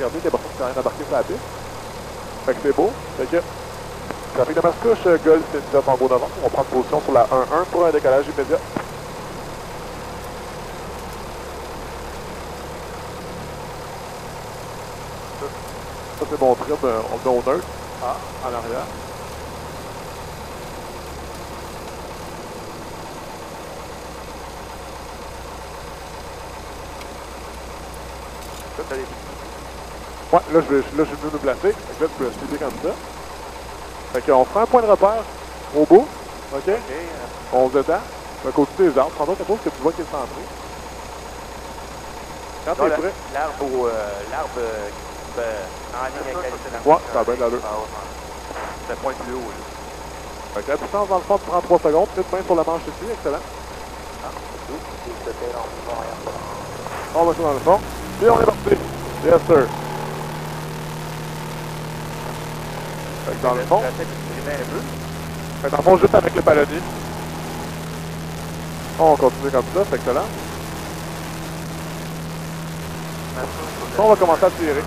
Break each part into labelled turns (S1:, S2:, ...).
S1: Regardez, t'es bon, quand même embarqué sur la piste. Fait que c'est beau. Fait que, trafic de Mascouche, Golf, India, Tango Novembre. On prend position sur la 1-1 pour un décalage immédiat. Ça, c'est mon trim, on le met au neutre. Ah, en arrière. Ouais, là, je vais venu me placer. Fait que là, tu peux expliquer comme ça. Fait qu'on fera un point de repère au bout. OK? On se détend. Fait qu'au-dessus des arbres, prends-toi quelque chose que tu vois qui est centré. Quand t'es prêt.
S2: L'arbre en ligne avec la liste.
S1: Ouais, ça a bien de l'allure.
S2: C'est le point plus haut.
S1: Fait que la puissance dans le fond de 33 secondes. Petite main sur la manche ici. Excellent. On va ça dans le fond. Puis on est parti. Yes, sir. Fait que dans le fond. Fait que dans le fond, juste avec le palonnier. On continue comme ça, c'est excellent. On va commencer à tirer.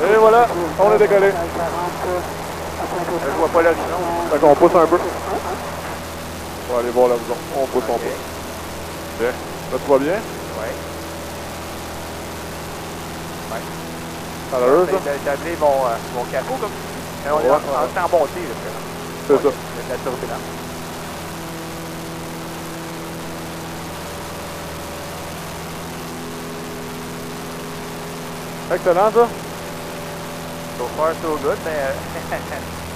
S1: Et voilà, on est décollé.
S2: Je vois pas l'horizon.
S1: Fait qu'on pousse un peu. On va aller voir l'horizon. On pousse, on pousse. Bien. Là, tu vas bien?
S2: Oui. Ouais.
S1: Ça a l'allure, ça?
S2: J'ai établi mon capot comme ça. On est en montée, là.
S1: C'est ça.
S2: Il y a de la turbulence.
S1: Excellent, ça?
S2: So far, so good, mais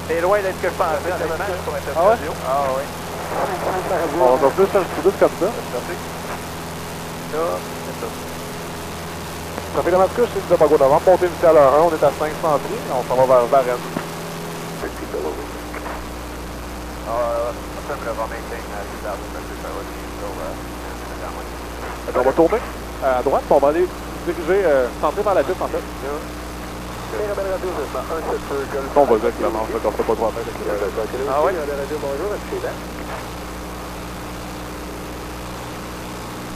S2: c'est loin d'être que je pensais, honnêtement, pour être
S1: Ah ouais?
S2: Ah oui.
S1: On va plus un petit peu comme ça.
S2: Ça, c'est ça.
S1: Ça fait la Mascouche, c'est une Tango Novembre. Montée initiale à 1, on est à 500 pieds. On s'en va vers Varennes.
S2: Ça me va maintain les arbres, parce que ça va
S1: Fait qu'on va tourner à droite, puis on va aller diriger, centrer vers la piste, en fait. On va dire que la manche, qu'on ne fait pas trop à faire.
S2: Ah oui?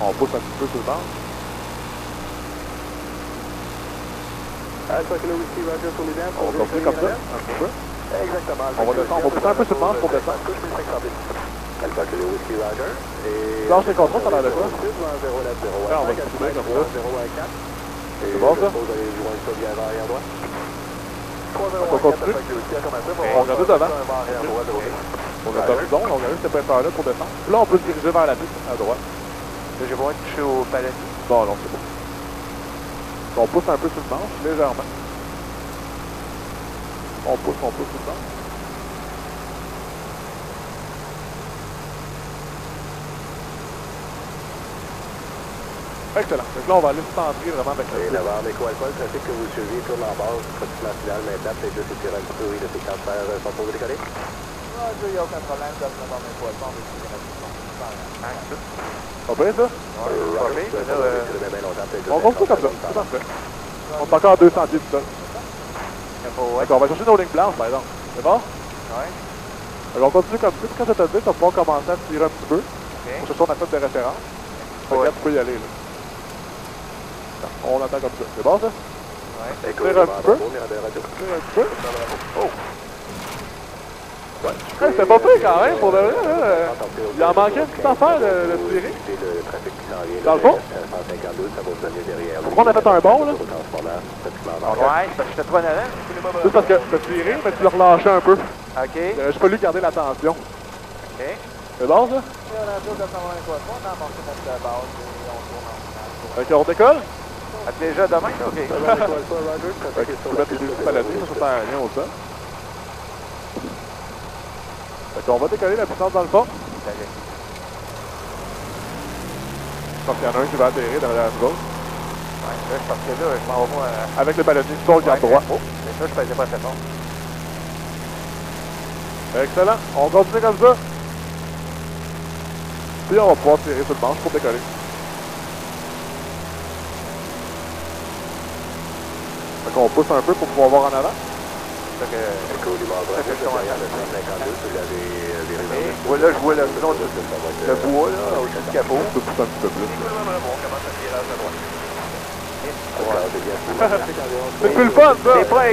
S1: On pousse un petit peu sur le manche. On continue comme ça, un petit peu. On va descendre, on va pousser un peu sur le manche pour descendre. Lâche les contrôles, ça a l'air de quoi? Ouais, on va continuer comme ça. C'est bon, ça? On continue. On regarde devant. On a pas on regarde cette épaisseur-là pour descendre. Puis là, on peut se diriger vers la piste à droite.
S2: Là, je vais voir toucher au palonnier.
S1: Non, non, c'est bon. On pousse un peu sur le manche, légèrement. On pousse sur le manche. Excellent. Donc là, on va aller se centrer vraiment avec le
S3: D'abord, les quoi le trafic que vous suivez tourne en base, pratiquement final, maintenant, les deux s'étirent un petit peu, oui, les séquences sont pour décoller.
S2: Ah, il n'y a aucun problème, comme ça, dans mes poissons, mais c'est
S1: Pas bien, ça? On continue comme ça, c'est parfait. On est encore à 200 pieds tout ça. D'accord, on va chercher nos lignes blanches, par exemple. C'est bon?
S2: Oui.
S1: Alors, on continue comme ça. Quand je te dis, tu vas pouvoir commencer à tirer un petit peu. On cherche ma tête de référence. Regarde, tu peux y aller, là. On attend comme ça. C'est bon, ça?
S2: Oui.
S1: Tire un petit peu. Tire un petit peu. Oh! Ouais. Hey, c'était pas pire quand même, pour de vrai, là. Il en manquait une petite affaire de tirer. Dans le fond? Pourquoi on a fait un bon, là?
S2: Ouais, parce que j'étais trop en avant.
S1: Juste parce que tu as tiré, mais tu l'as relâché un peu.
S2: OK.
S1: J'ai pas lui garder l'attention.
S2: OK.
S1: C'est bon, ça? Fait qu'on décolle?
S2: Déjà demain, OK.
S1: Fait que tu peux mettre les deux petits paladiers, ça sert à rien au sol. Fait qu'on va décoller la puissance dans le fond. Je pense qu'il y en a un qui va atterrir derrière nous autres.
S2: Ouais, là, parce que là, je m'en vais moi...
S1: Avec le paladier, tu le garde droit.
S2: Mais ça, je faisais pas très fort.
S1: Excellent. On continue comme ça. Puis on va pouvoir tirer sur le manche pour décoller. Fait qu'on pousse un peu pour pouvoir voir en avant.
S2: Voilà, je vois le bois, là, au-dessus du capot.
S1: On peut pousser un petit peu plus.
S2: On commence à tirer à droite.
S1: C'est plus le fun, ça!
S2: C'est pas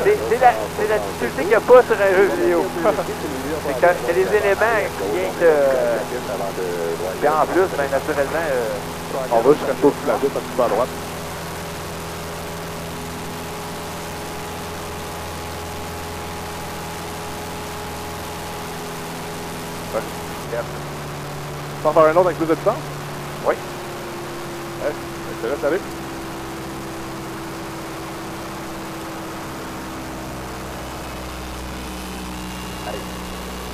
S2: c'est la difficulté qu'il n'y a pas sur un jeu vidéo. C'est que les éléments qui viennent puis en plus, ben, naturellement...
S1: On va jusqu'à ce de la ville parce que tu vas à droite. Ouais.
S2: Yep.
S1: Tu vas en faire un autre avec plus de distance?
S2: Oui.
S1: Ouais, je te laisse aller.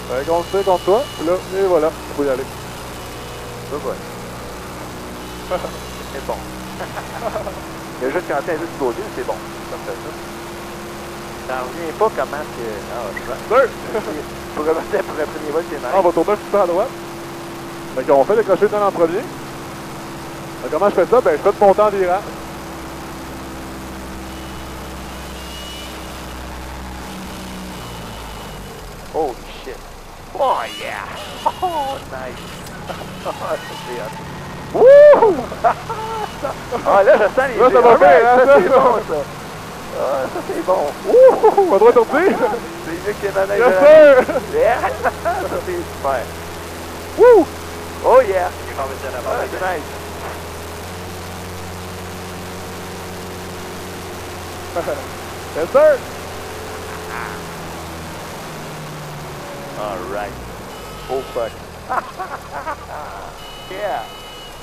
S1: Ouais, contre toi, puis là, et voilà, tu peux y aller.
S2: C'est bon. Il y a juste quand t'es un peu du côté, c'est bon. Comme ça. J'en reviens pas comment que... Pour remonter pour le premier vol, c'est nice.
S1: On va tourner un petit peu à droite. Fait qu'on fait décrocher le temps en premier. Fait comment je fais ça? Ben, je fais de monter en virage.
S2: Holy shit. Oh yeah! Oh, nice! C'est hot. Wouhou! Ah là, je sens les
S1: Là, ça va bien, hein,
S2: ça,
S1: ça,
S2: c'est
S1: ça.
S2: bon, ça. Ah, ça, c'est bon.
S1: Ouh! On doit tourner!
S2: C'est mieux que les manèges.
S1: Yes, sir!
S2: Yeah! Ça, c'est super.
S1: Wouh!
S2: Oh yeah! Ah, c'est nice.
S1: Yes, sir!
S2: All right. Oh fuck. Yeah.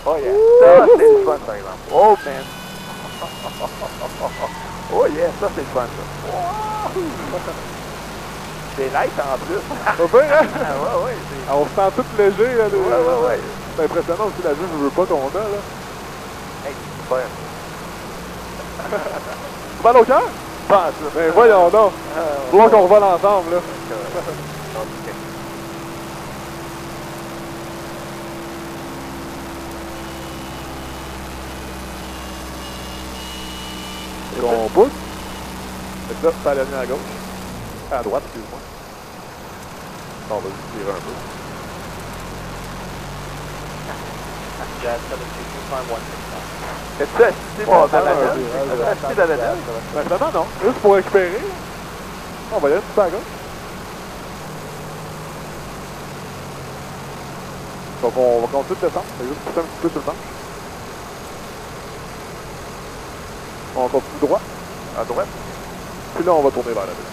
S2: Oh yeah. Ça, c'est le fun, par exemple. Oh man. Oh yeah, ça, c'est le fun, ça. C'est light en plus.
S1: Pas bien, hein?
S2: Ah ouais, ouais.
S1: On se sent tout léger, là.
S2: Ouais.
S1: C'est impressionnant aussi la vue, je veux pas qu'on a, là.
S2: Hey, super.
S1: Tu vas au cœur?
S2: Pas ça.
S1: Ben voyons donc. Faut voir qu'on revole ensemble, là. Et qu'on pousse. Et ça, ça allait venir à gauche. À droite, excuse-moi. On va juste tirer un peu.
S2: C'est ça, c'est bon, dans la tête. C'est dans la tête.
S1: Ben finalement, non. Juste pour récupérer. On va y aller un petit peu à gauche. Donc on va continuer de descendre. C'est juste pousser un petit peu sur le manche. On continue droit. À droite. Puis là, on va tourner vers la ville.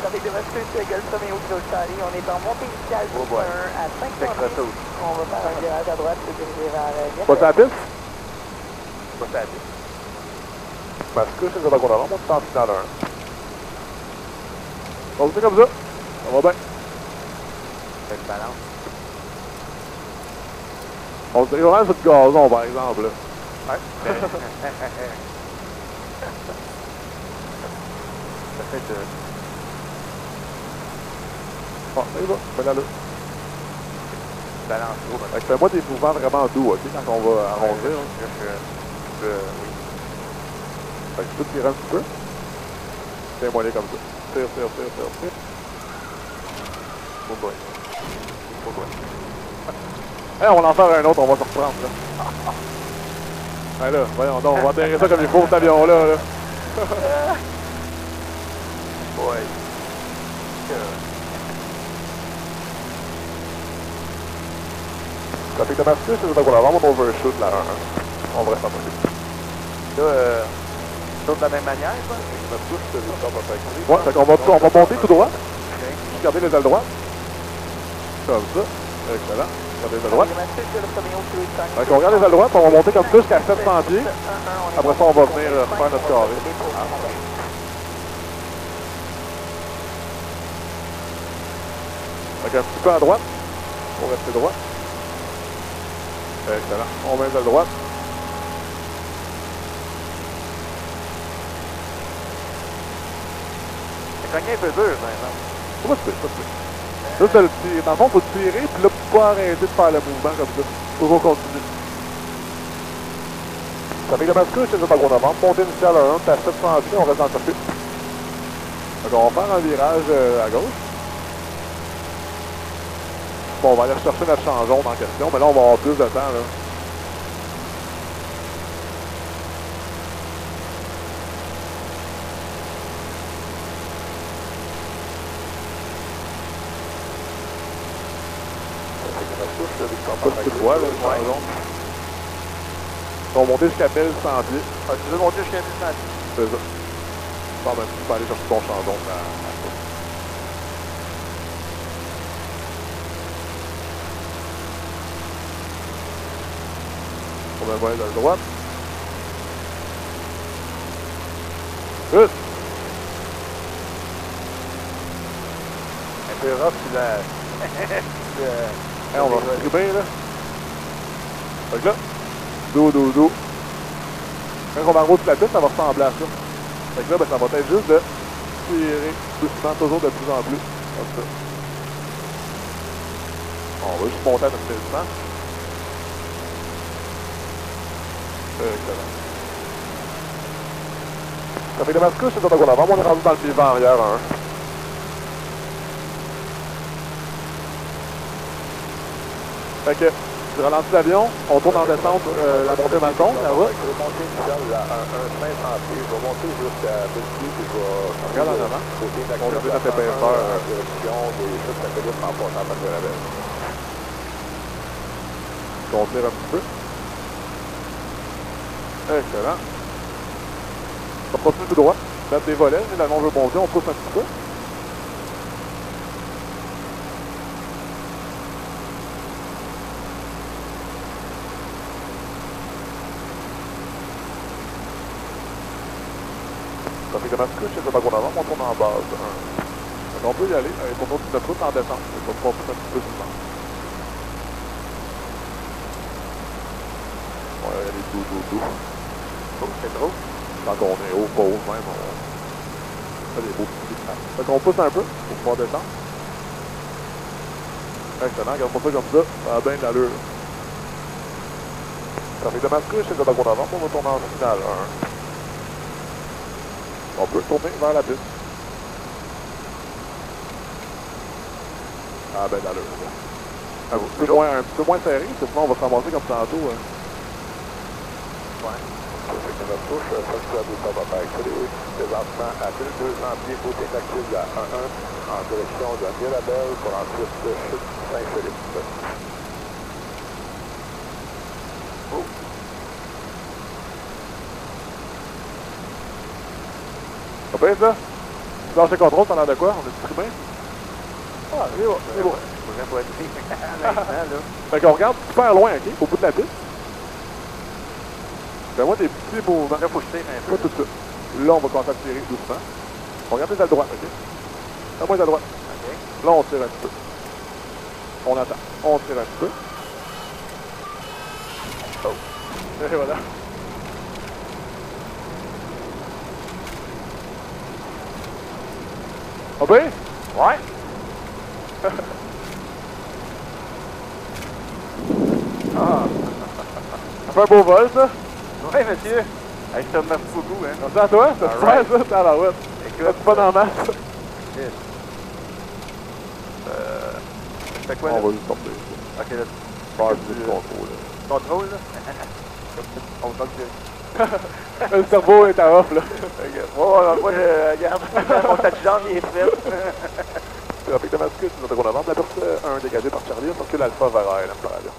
S4: Avec de Monsieur Golf Romeo Kilo Charlie, on est en montée initiale
S2: Oh boy.
S4: 1 à 5
S2: C'est que ça aussi.
S4: On va faire un virage à droite pour diriger vers
S1: Pas sur la piste?
S2: Pas ça à dire.
S1: Parce que c'est ça qu'on a. On monte en finale 1. On va comme ça. Ça va bien.
S2: C'est une balance.
S1: On se dirige vraiment sur le gazon, par exemple. Là.
S2: Ouais. Ça fait de...
S1: Bon, ça y va. Fais-la là.
S2: balance trop.
S1: Fait que fais-moi des mouvements vraiment doux, ok, quand on va arrondir.
S2: Oui.
S1: Fait que tu peux tirer un petit peu. Tiens-moi les comme ça. Tire.
S2: Oh boy. Oh boy.
S1: Hey, on va en faire un autre, on va se reprendre, là. Ouais, là, voyons donc, on va atterrir ça comme il faut, cet avion-là, là.
S2: Boy.
S1: Trafic de Damascus, c'est qu'on a vraiment mon overshoot, là, on va rester en train.
S2: Là, de la même manière, quoi?
S1: Ouais, fait qu'on va monter tout droit. Regardez les ailes droites. Comme ça. Excellent. Regardez les ailes droites. Fait qu'on regarde les ailes droites, on va monter comme ça jusqu'à 700 pieds. Après ça, on va venir faire notre carré. Fait qu'un petit peu à droite. Pour rester droit. Excellent. On met les ailes droites.
S2: C'est cogné un peu dur, maintenant.
S1: Pas de suite. Juste de le tirer. Dans le fond, il faut tirer, puis là, pas arrêter de faire le mouvement comme ça. Toujours continuer. Ça fait que Damascus, c'est ça qu'on a vendu. Montée initiale à 1, t'as 700 pieds, on reste dans le circuit. Donc, on va faire un virage à gauche. Bon, on va aller rechercher notre changeon en question, mais là, on va avoir plus de temps, là. Pas si tu le vois, là, le chanson. Ils vont monter jusqu'à 1100 pieds.
S2: Ah, tu veux monter jusqu'à 1100 pieds?
S1: C'est ça. Bon, ben, tu peux aller chercher ton chanson à ça. On va voir à droite. Vite!
S2: Un peu rough, tu l'as...
S1: Hey, on va rentrer bien, là. Fait que là, dos. Quand on va en haut de la piste, ça va ressembler à ça. Fait que là, ben, ça va être juste de tirer doucement, toujours de plus en plus. Comme ça. On va juste monter à notre 1100. Excellent. Ça fait Damascus, c'est ça qu'on avance. On est rendu dans le pied vent arrière, hein. Fait que, tu ralentis l'avion, on tourne en descente, la montée Macon, la route.
S3: Je vais monter initial à 500 pieds. Je vais monter jusqu'à 1000 pieds, puis je vais...
S1: Regarde en avant.
S3: Côté
S1: On a vu notre épaisseur.
S3: en direction des chutes satellites en passant par le Rabel.
S1: On tire un petit peu. Excellent. On continue tout droit. Mettre des volets, mais l'avion veut monter, on pousse un petit peu. Ça fait Damascus, c'est ça qu'on avance, on tourne en base. Donc on peut y aller, pour continuer notre route en descente. On va pouvoir pousser un petit peu sur le centre. On va y aller doux.
S2: Oh, c'est drôle.
S1: Tant qu'on est haut, pas haut même, on fait des beaux petits clics. Fait qu'on pousse un peu pour pouvoir descendre. Excellent, regarde-moi ça comme ça a bien de l'allure. Ça fait Damascus, c'est ça qu'on avance, on va tourner en finale. On peut tourner vers la piste. Ah ben d'allure. Un petit peu moins serré, parce que sinon on va se ramasser comme tantôt.
S2: Ouais.
S3: Ça fait que notre touche, ça se doit va faire accélérer. Présentement à 1200 pieds, côté tactile à 1-1 en direction de Mirabel pour ensuite chute Saint-Philippe.
S1: Oh. Ça baisse là? Tu lâches le contrôle, t'en as de quoi? On est supprimé? Ah, c'est bon, c'est bon.
S2: Pour être maintenant, là.
S1: Fait qu'on regarde super loin, ok? Au bout de la piste. Fais-moi des petits mouvements.
S2: Là, faut que je tire un peu.
S1: Pas tout de suite. Là, on va commencer à tirer doucement. On regarde plus à droite, ok? Fais-moi à droite.
S2: OK.
S1: Là, on tire un petit peu. On attend. On tire un petit peu. Oh. Et voilà. Ah ben?
S2: Ouais.
S1: Ah. Ça fait un beau vol, ça?
S2: Oui, monsieur. Hey, je te remercie beaucoup, hein.
S1: Merci à toi. C'est super, ça, t'es à la route.
S2: Écoute,
S1: C'est pas dans la masse.
S2: Yes. Je fais quoi,
S1: On
S2: là?
S1: va juste sortir.
S2: OK, là.
S1: Faire du contrôle.
S2: Contrôle, là? On va le
S1: Le cerveau est à off, là.
S2: Oh, moi, je regarde. Mon touchdown, il est fait.
S1: Avec Damascus, nous avons la piste 1 dégagée par Charlie, on circule Alpha vers ALM par avion.